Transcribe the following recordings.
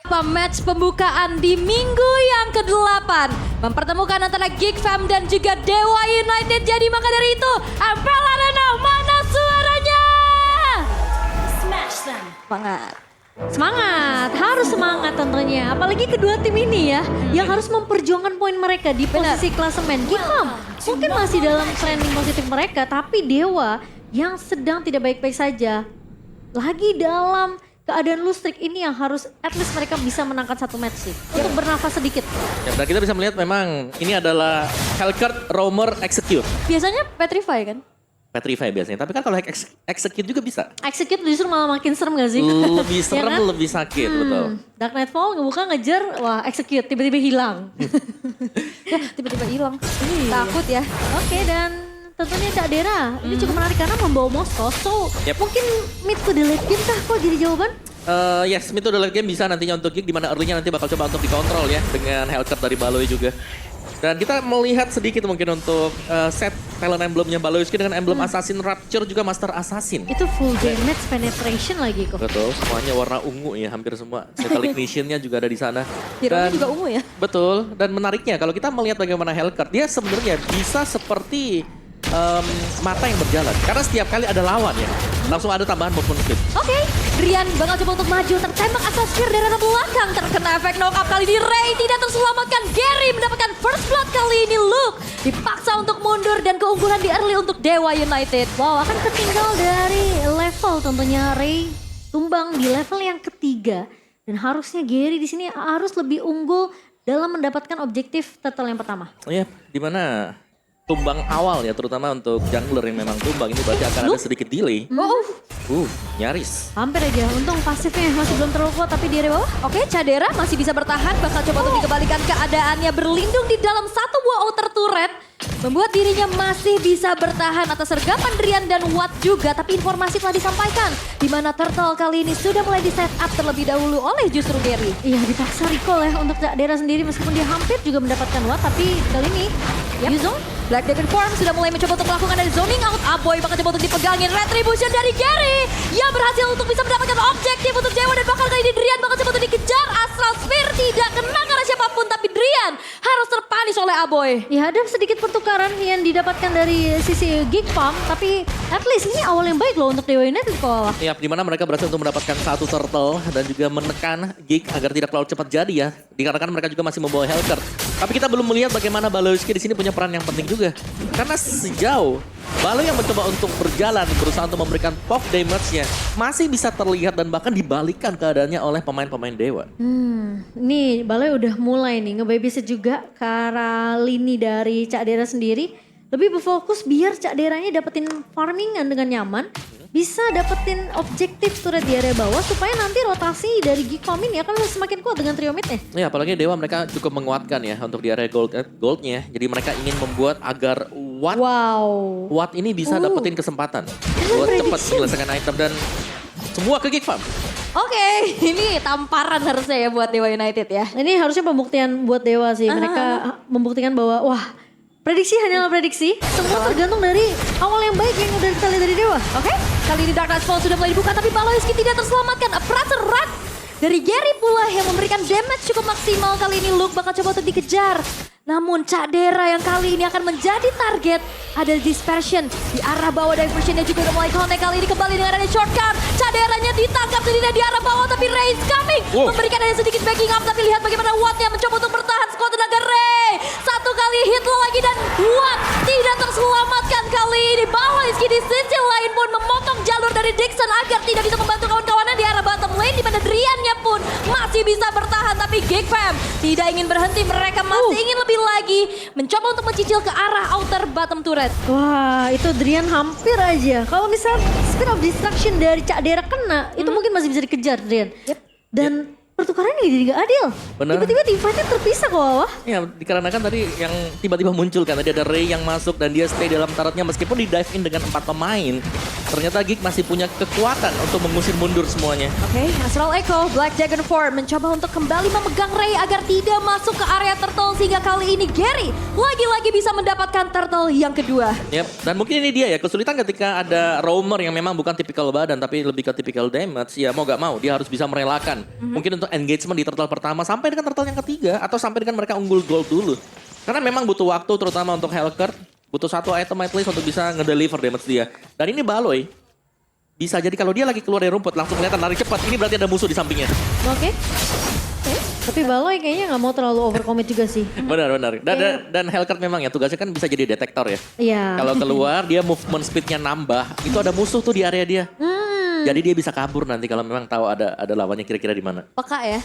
Match pembukaan di minggu yang ke-8 mempertemukan antara Geek Fam dan juga Dewa United. Jadi maka dari itu, Ampel Arena, mana suaranya? Smash them. Semangat. Semangat, harus semangat tentunya. Apalagi kedua tim ini ya, yang harus memperjuangkan poin mereka di posisi klasemen. Gimana? Mungkin masih dalam trending positif mereka, tapi Dewa yang sedang tidak baik-baik saja, lagi dalam keadaan lustrik ini yang harus at least mereka bisa menangkan satu match sih. Untuk bernafas sedikit. Ya, dan kita bisa melihat memang ini adalah Hellcurt, Roamer, Execute. Biasanya Petrify kan? Petrify biasanya, tapi kan kalau Execute juga bisa. Execute justru malah makin serem gak sih? Lebih serem, Ya kan? lebih sakit, betul. Dark Nightfall ngebuka ngejar, wah Execute tiba-tiba hilang. Ya tiba-tiba hilang. Iya. Takut ya. Oke, dan tentunya Cak Dera ini cukup menarik karena membawa Moskow. So Yep. mungkin mid to the late game kah kok jadi jawaban? Yes, mid to the late game bisa nantinya untuk Geek, di mana early-nya nanti bakal coba untuk dikontrol ya dengan Hellcurt dari Baloy juga. Dan kita melihat sedikit mungkin untuk set talent emblemnya Baloyski dengan emblem Assassin Rapture juga Master Assassin. Itu full damage penetration lagi kok. Betul, semuanya warna ungu ya, hampir semua. Metallic Nation-nya juga ada di sana. Hero-nya juga ungu ya? Betul, dan menariknya kalau kita melihat bagaimana Hellcurt, dia sebenarnya bisa seperti mata yang berjalan. Karena setiap kali ada lawan ya, langsung ada tambahan movement speed. Oke, Drian bakal coba untuk maju, tertembak Assassin dari arah belakang, terkena efek knock up kali ini. Ray tidak terselamatkan, Gary mendapatkan first blood kali ini. Luke dipaksa untuk mundur dan keunggulan di early untuk Dewa United. Wow, akan ketinggal dari level tentunya. Ray tumbang di level yang ketiga dan harusnya Gary di sini harus lebih unggul dalam mendapatkan objektif turtle yang pertama. Iya, di mana tumbang awal ya, terutama untuk jungler yang memang tumbang ini berarti akan ada sedikit delay. Nyaris. Hampir aja, untung pasifnya masih belum terlalu kuat tapi di area bawah. Oke, Cadera masih bisa bertahan, bakal coba untuk dikembalikan keadaannya, berlindung di dalam satu buah outer turret. Membuat dirinya masih bisa bertahan atas sergapan Drian dan Watt juga. Tapi informasi telah disampaikan, di mana Turtle kali ini sudah mulai di set up terlebih dahulu oleh justru Gary. Iya, dipaksa recall ya untuk Cak Dera sendiri meskipun dia hampir juga mendapatkan Watt, tapi kali ini Yuzong Black Dragon Form sudah mulai mencoba untuk melakukan dari zoning out. Aboy bakal coba untuk dipegangin. Retribution dari Gary yang berhasil untuk bisa mendapatkan objektif untuk Dewa. Dan bakal kali ini Drian bakal coba untuk dikejar. Astral Sphere tidak kena karena siapapun. Tapi Drian harus terpanis oleh Aboy. ya ada sedikit pertukaran yang didapatkan dari sisi Geek Farm, tapi at least ini awal yang baik loh untuk Dewa United kok. Ya, di mana mereka berhasil untuk mendapatkan satu turtle dan juga menekan Geek agar tidak terlalu cepat jadi ya. Dikarenakan mereka juga masih membawa Hellcurt. Tapi kita belum melihat bagaimana Baloyski di sini punya peran yang penting juga. Karena sejauh Baloy yang mencoba untuk berjalan, berusaha untuk memberikan pop damage-nya, masih bisa terlihat dan bahkan dibalikkan keadaannya oleh pemain-pemain Dewa. Nih Balai udah mulai nih nge-babysit juga ke arah lini dari Cak Dera sendiri. Lebih berfokus biar Cak Deranya dapetin farmingan dengan nyaman. Bisa dapetin objektif turret di area bawah supaya nanti rotasi dari Geek Farm ini akan semakin kuat dengan trio mid-nya. Ya, apalagi Dewa mereka cukup menguatkan ya untuk di area goldnya. Jadi mereka ingin membuat agar Watt ini bisa dapetin kesempatan buat cepat menyelesaikan item dan semua ke Geek Farm. Oke, ini tamparan harusnya ya buat Dewa United ya. Ini harusnya pembuktian buat Dewa sih. Mereka membuktikan bahwa wah, prediksi hanyalah prediksi. Semua tergantung dari awal yang baik yang udah kita lihat dari Dewa. Oke, kali ini Dark Nightfall sudah mulai dibuka tapi Baloyski tidak terselamatkan. Pressure run dari Gary pula yang memberikan damage cukup maksimal. Kali ini Luke bakal coba untuk dikejar. Namun Cak Dera yang kali ini akan menjadi target. Ada dispersion di arah bawah, diversionnya juga udah mulai connect. Kali ini kembali dengan ada shortcut. Cak Deranya ditangkap sendiri di arah bawah tapi Ray is coming. Memberikan ada sedikit backing up tapi lihat bagaimana Watt yang mencoba untuk bertahan. Squad tenaga Ray. Satu kali hit lagi dan Watt tidak terselamatkan kali ini. Baloyski di sisi lain pun memotong jalur dari Dixon agar tidak bisa membantu kawan-kawannya di arah bottom lane. Di mana Driannya pun masih bisa bertahan tapi Geek Fam tidak ingin berhenti. Mereka masih ingin lebih lagi mencoba untuk mencicil ke arah outer bottom turret. Wah, itu Drian hampir aja. Kalau misal speed of destruction dari Cak Dera kena, itu mungkin masih bisa dikejar Drian. Dan pertukaran ini jadi gak adil. Bener. Tiba-tiba teamfightnya terpisah ke bawah. Ya, dikarenakan tadi yang tiba-tiba muncul kan, tadi ada Ray yang masuk dan dia stay dalam turretnya meskipun di dive in dengan 4 pemain. Ternyata Geek masih punya kekuatan untuk mengusir mundur semuanya. Oke, Astral Echo, Black Dragon Form mencoba untuk kembali memegang Ray agar tidak masuk ke area turtle sehingga kali ini Gary lagi-lagi bisa mendapatkan turtle yang kedua. Yep. Dan mungkin ini dia ya, kesulitan ketika ada roamer yang memang bukan tipikal badan tapi lebih ke tipikal damage. Ya mau gak mau dia harus bisa merelakan. Mungkin untuk untuk engagement di turtle pertama sampai dengan turtle yang ketiga atau sampai dengan mereka unggul gold dulu. Karena memang butuh waktu terutama untuk Hellcurt, butuh satu item at least untuk bisa ngedeliver damage dia. Dan ini Baloy bisa jadi kalau dia lagi keluar dari rumput langsung kelihatan lari cepat, ini berarti ada musuh di sampingnya. Oke. Tapi Baloy kayaknya nggak mau terlalu overcommit juga sih. Benar. Dan Hellcurt memang ya tugasnya kan bisa jadi detektor ya. Iya. Kalau keluar dia movement speednya nambah, itu ada musuh tuh di area dia. Jadi dia bisa kabur nanti kalau memang tahu ada lawannya kira-kira di mana. Peka ya.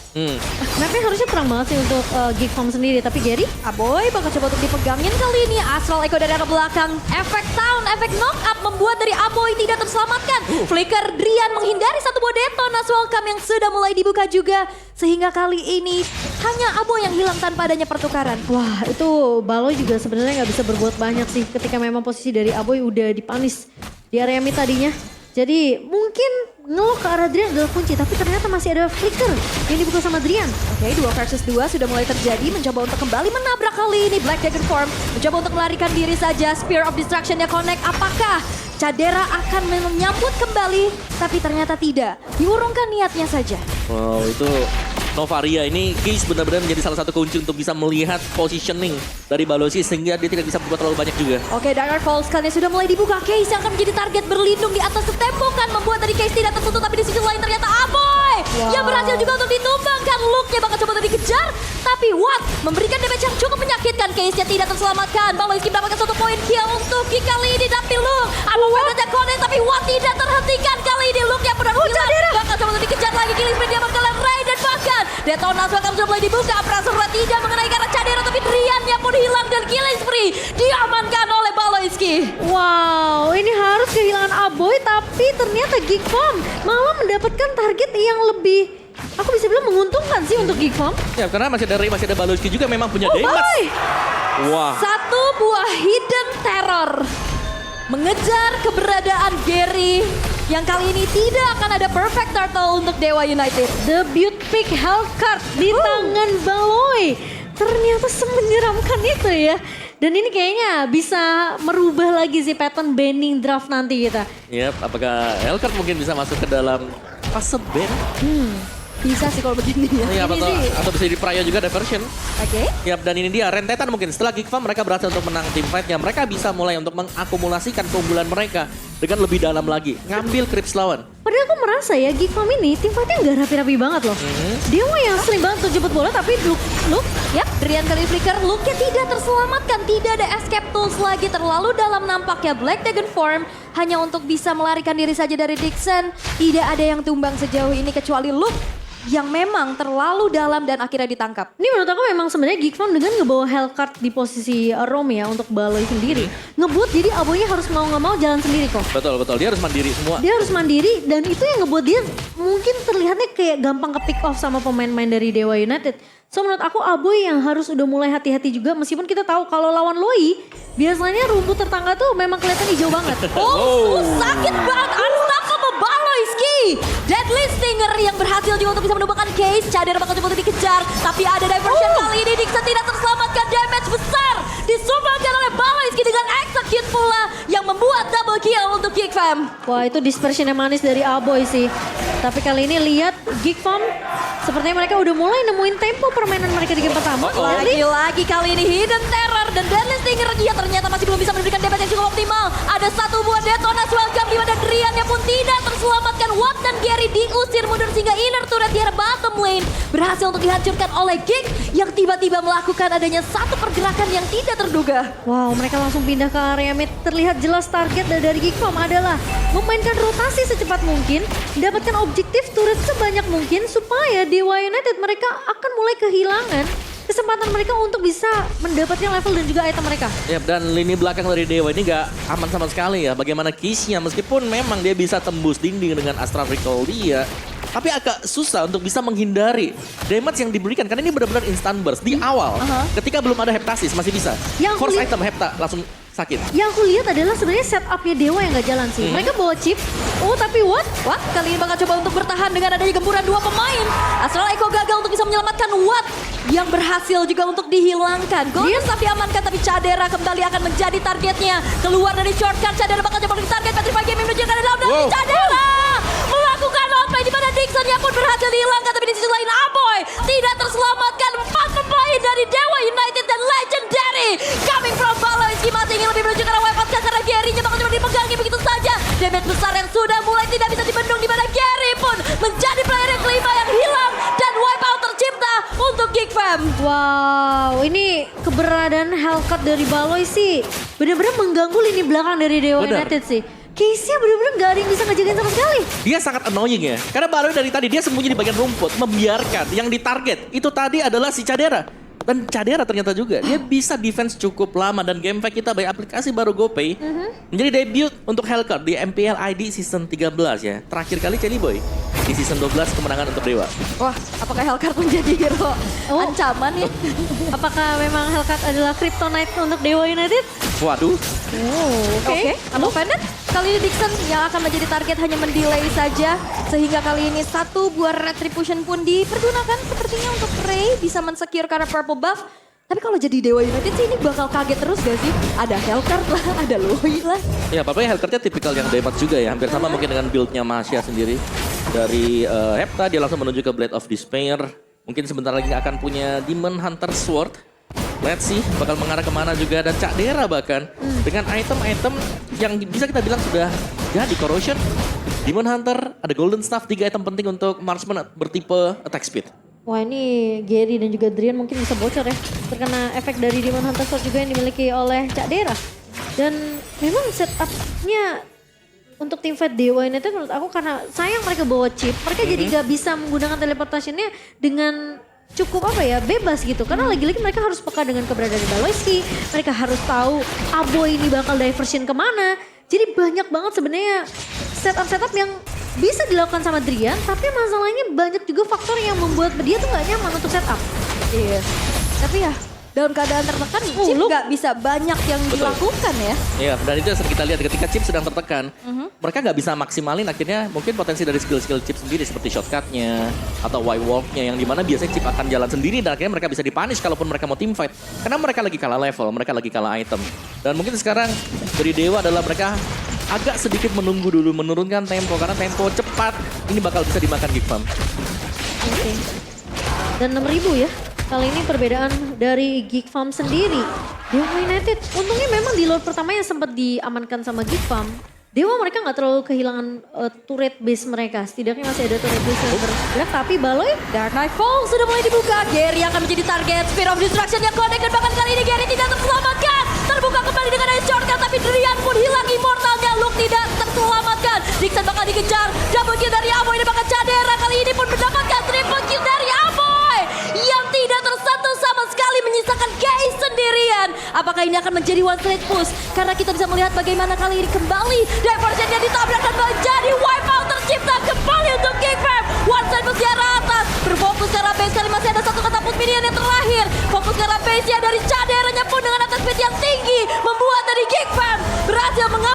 Mapnya harusnya terang banget sih untuk Geek Farm sendiri. Tapi Gary? Aboy bakal coba untuk dipegangin kali ini. Astral Echo dari arah belakang. Efek sound, efek knock up membuat dari Aboy tidak terselamatkan. Flicker Drian menghindari satu buah Detonas Welcome yang sudah mulai dibuka juga. Sehingga kali ini hanya Aboy yang hilang tanpa adanya pertukaran. Wah, itu Baloy juga sebenarnya nggak bisa berbuat banyak sih ketika memang posisi dari Aboy udah dipanis di area mid tadinya. Jadi mungkin ngelok ke arah Drian adalah kunci, tapi ternyata masih ada Flicker yang dibuka sama Drian. Oke, 2 versus 2 sudah mulai terjadi. Mencoba untuk kembali menabrak kali ini Black Dragon Form. Mencoba untuk melarikan diri saja. Spear of Destruction-nya connect. Apakah Cadera akan menyambut kembali? Tapi ternyata tidak. Diurungkan niatnya saja. Wow, itu Novaria ini Case benar-benar menjadi salah satu kunci untuk bisa melihat positioning dari Balozi sehingga dia tidak bisa berbuat terlalu banyak juga. Oke, Dark Falls kali sudah mulai dibuka. Case yang akan menjadi target berlindung di atas tembokan membuat dari Case tidak tertutup, tapi di sisi lain ternyata Aboy yang berhasil juga untuk ditumbangkan. Luke-nya bakal coba untuk dikejar, tapi Watt memberikan damage yang cukup menyakitkan. Case-nya tidak terselamatkan. Balozi mendapatkan 1 poin kill untuk kick kali ini, tapi Luke ada connect, tapi Watt tidak terhentikan kali ini. Luke yang benar hilang bakal coba untuk dikejar lagi. Killing spree diamankan oleh Ray dan bahkan Detonas Welcome sudah mulai dibuka. Prasurra tidak mengenai karena Cadera, tapi Driannya pun hilang dan killing spree diamankan oleh Baloyski. Wow, ini harus kehilangan Aboy, tapi ternyata Geek Farm malah mendapatkan target yang lebih, aku bisa bilang menguntungkan sih untuk Geek Farm. Ya, karena masih ada Balozi juga memang punya damage. Wah. Satu buah hidden terror mengejar keberadaan Gary yang kali ini tidak akan ada perfect turtle untuk Dewa United. The Beaut Pick Hellcurt di tangan Baloy. Ternyata semenyeramkan itu ya. Dan ini kayaknya bisa merubah lagi sih pattern banning draft nanti kita. Yap, apakah Hellcurt mungkin bisa masuk ke dalam fase ban? Bisa sih kalau begini ya. Iya, atau bisa di Praya juga diversion. Oke. Yap, dan ini dia rentetan mungkin. Setelah Geek Farm mereka berhasil untuk menang team fight-nya. Mereka bisa mulai untuk mengakumulasikan keunggulan mereka dengan lebih dalam lagi. Ngambil creeps lawan. Padahal aku merasa ya Geek Farm ini tim fight-nya nggak rapi-rapi banget loh. Dewa yang sering banget tuh jemput bola, tapi Luke. Yap, Drian kali flicker. Luke-nya tidak terselamatkan. Tidak ada escape tools lagi. Terlalu dalam nampaknya Black Dragon Form. Hanya untuk bisa melarikan diri saja dari Dixon. Tidak ada yang tumbang sejauh ini kecuali Luke yang memang terlalu dalam dan akhirnya ditangkap. Ini menurut aku memang sebenarnya Geek Farm dengan ngebawa Hellcurt di posisi Rom ya untuk Baloy sendiri. Ngebuat jadi Aboynya harus mau nggak mau jalan sendiri kok. Betul, dia harus mandiri semua. Dia harus mandiri dan itu yang ngebuat dia mungkin terlihatnya kayak gampang ke pick off sama pemain-pemain dari Dewa United. So menurut aku Aboy yang harus udah mulai hati-hati juga meskipun kita tahu kalau lawan Loi biasanya rumput tetangga tuh memang kelihatan hijau banget. Sakit banget. Unstoppable Baloyski. Deadly Stinger yang berhasil juga untuk bisa menumbangkan Case. Cadera bakal coba untuk dikejar. Tapi ada diversion kali ini. Dixon tidak terselamatkan. Damage besar disumbangkan oleh Baloyski dengan execute pula yang membuat double kill untuk Geek Farm. Wah itu dispersion yang manis dari Aboy sih. Tapi kali ini lihat Geek Farm sepertinya mereka udah mulai nemuin tempo permainan mereka di game pertama. Lagi kali ini Hidden Terror dan Deadly Stinger dia ternyata masih belum bisa memberikan damage yang cukup optimal. Ada 1 buah Detonas Welcome di mana Driannya pun tidak terselamatkan. Watt dan Gary diusir mundur sehingga inner turret di arah bottom lane berhasil untuk dihancurkan oleh Geek yang tiba-tiba melakukan adanya satu pergerakan yang tidak terduga. Wow, mereka langsung pindah ke area mid. Terlihat jelas target dari Geek Farm adalah memainkan rotasi secepat mungkin, mendapatkan objektif turret sebanyak mungkin supaya Dewa United mereka akan mulai kehilangan kesempatan mereka untuk bisa mendapatkan level dan juga item mereka. Yap, dan lini belakang dari Dewa ini gak aman sama sekali ya. Bagaimana Case-nya meskipun memang dia bisa tembus dinding dengan Astral Recall dia. Tapi agak susah untuk bisa menghindari damage yang diberikan. Karena ini benar-benar instant burst. Di awal, ketika belum ada Heptasis masih bisa. Force item Hepta langsung sakit. Yang aku lihat adalah sebenarnya setupnya Dewa yang gak jalan sih. Mereka bawa chip. Oh tapi what? Kali ini bakal coba untuk bertahan dengan adanya gempuran 2 pemain. Astral Echo gagal untuk bisa menyelamatkan Watt yang berhasil juga untuk dihilangkan. Golden Staff diamankan tapi Cadera kembali akan menjadi targetnya. Keluar dari shortcut, Cadera bakal coba di target Petrify Game menuju ke dalam dan Cadera melakukan outplay di mana Dixonnya pun berhasil dihilangkan. Tapi di sisi lain Aboy tidak terselamatkan. 4 pemain dari Dewa United dan Legendary. Coming from Baloyski masih ingin lebih menuju ke arah Wipeout karena Gary-nya bakal cuma dipegangi begitu saja. Damage besar yang sudah mulai tidak bisa dibendung di mana Gary pun menjadi player yang kelima yang hilang. Dan Wipeout tercipta untuk Geek Fam. Wow, ini keberadaan Hellcat dari Baloy sih benar-benar mengganggu lini belakang dari Dewa Benar. United sih. Case-nya benar-benar gak ada yang bisa ngejagain sama sekali. Dia sangat annoying ya. Karena Baloy dari tadi dia sembunyi di bagian rumput, membiarkan yang ditarget itu tadi adalah si Cadera. Dan Cadera ternyata juga dia bisa defense cukup lama dan GameFAQ kita by aplikasi baru GoPay menjadi debut untuk Hellcat di MPL ID season 13 ya. Terakhir kali Celi Boy di season 12 kemenangan untuk Dewa. Wah, apakah Hellcat menjadi hero ancaman ya? Apakah memang Hellcat adalah kryptonite untuk Dewa United? Waduh. Oke, apa Fendet? Kali ini Dixon yang akan menjadi target hanya mendelay saja. Sehingga kali ini satu buah Retribution pun dipergunakan sepertinya untuk Ray bisa mensecure karena purple buff. Tapi kalau jadi Dewa United sih ini bakal kaget terus gak sih? Ada Hellcat lah, ada Loi lah. Ya, papanya Hellcatnya tipikal yang damage juga ya. Hampir sama mungkin dengan build-nya Masya sendiri. Dari Hepta dia langsung menuju ke Blade of Despair. Mungkin sebentar lagi akan punya Demon Hunter Sword. Let's see bakal mengarah kemana juga. Dan Cak Dera bahkan dengan item-item yang bisa kita bilang sudah jadi Corrosion, Demon Hunter, ada Golden Staff, 3 item penting untuk Marksman bertipe attack speed. Wah, ini Gary dan juga Drian mungkin bisa bocor ya. Terkena efek dari Demon Hunter Sword juga yang dimiliki oleh Cak Dera. Dan memang setupnya untuk tim fight Dewa United menurut aku karena sayang mereka bawa chip, mereka jadi gak bisa menggunakan teleportationnya dengan cukup apa ya, bebas gitu. Karena lagi-lagi mereka harus peka dengan keberadaan Baloyski, mereka harus tahu Aboy ini bakal diversion kemana. Jadi banyak banget sebenarnya setup-setup yang bisa dilakukan sama Drian, tapi masalahnya banyak juga faktor yang membuat dia tuh gak nyaman untuk setup. Iya. Tapi ya dalam keadaan tertekan Chip nggak bisa banyak yang dilakukan ya. Iya, dan itu yang sering kita lihat ketika Chip sedang tertekan. Mereka nggak bisa maksimalin akhirnya mungkin potensi dari skill-skill Chip sendiri seperti shortcut-nya atau Y-walk-nya yang dimana biasanya Chip akan jalan sendiri dan akhirnya mereka bisa dipunish kalaupun mereka mau team fight. Karena mereka lagi kalah level, mereka lagi kalah item. Dan mungkin sekarang dari Dewa adalah mereka agak sedikit menunggu dulu, menurunkan tempo karena tempo cepat ini bakal bisa dimakan Geek Fam. Oke. Dan 6.000 ya. Kali ini perbedaan dari Geek Farm sendiri. Dewa United untungnya memang di load pertama yang sempat diamankan sama Geek Farm. Dewa mereka nggak terlalu kehilangan turret base mereka. Setidaknya masih ada turret base yang bergerak. Tapi Baloy, Dark Knight Fall sudah mulai dibuka. Gary akan menjadi target. Spear of Destruction yang connect dan bahkan kali ini Gary tidak terselamatkan. Terbuka kembali dengan ada shortcut tapi Drian pun hilang immortalnya. Luke tidak terselamatkan. Dixon bakal dikejar. Double kill dari Aboy ini bakal Cadera. Kali ini pun mendapatkan triple kill dari Aboy. Yang tidak tersentuh sama sekali menyisakan Case sendirian. Apakah ini akan menjadi one straight push? Karena kita bisa melihat bagaimana kali ini kembali diversionnya ditabrak dan menjadi wipeout tercipta kembali untuk Geek Fam. One straight push di arah atas. Berfokus ke arah base kali masih ada satu katapult minion yang terakhir. Fokus ke arah base ya dari Caderanya pun dengan atas speed yang tinggi. Membuat dari Geek Fam berhasil mengambil